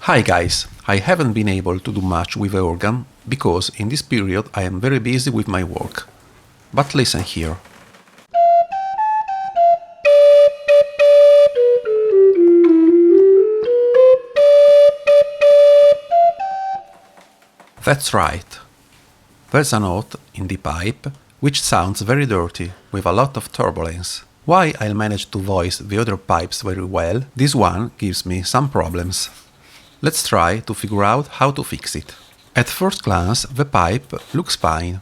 Hi guys, I haven't been able to do much with the organ because in this period I am very busy with my work. But listen here. That's right. There's a note in the pipe which sounds very dirty, with a lot of turbulence. While I'll manage to voice the other pipes very well, this one gives me some problems. Let's try to figure out how to fix it. At first glance, the pipe looks fine.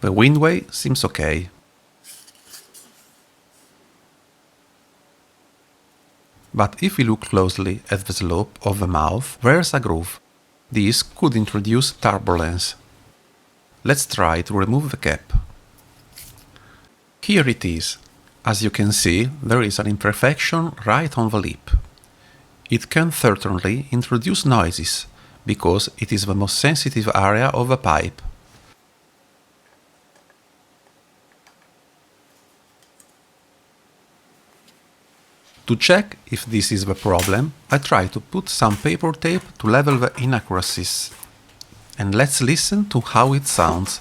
The windway seems okay. But if we look closely at the slope of the mouth, there's a groove. This could introduce turbulence. Let's try to remove the cap. Here it is. As you can see, there is an imperfection right on the lip. It can certainly introduce noises, because it is the most sensitive area of the pipe. To check if this is the problem, I try to put some paper tape to level the inaccuracies. And let's listen to how it sounds.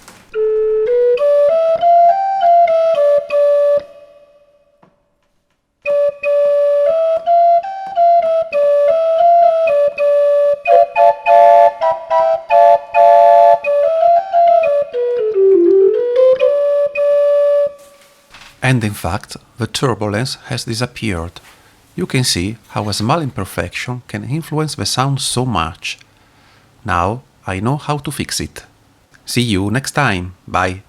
And in fact, the turbulence has disappeared. You can see how a small imperfection can influence the sound so much. Now I know how to fix it. See you next time. Bye.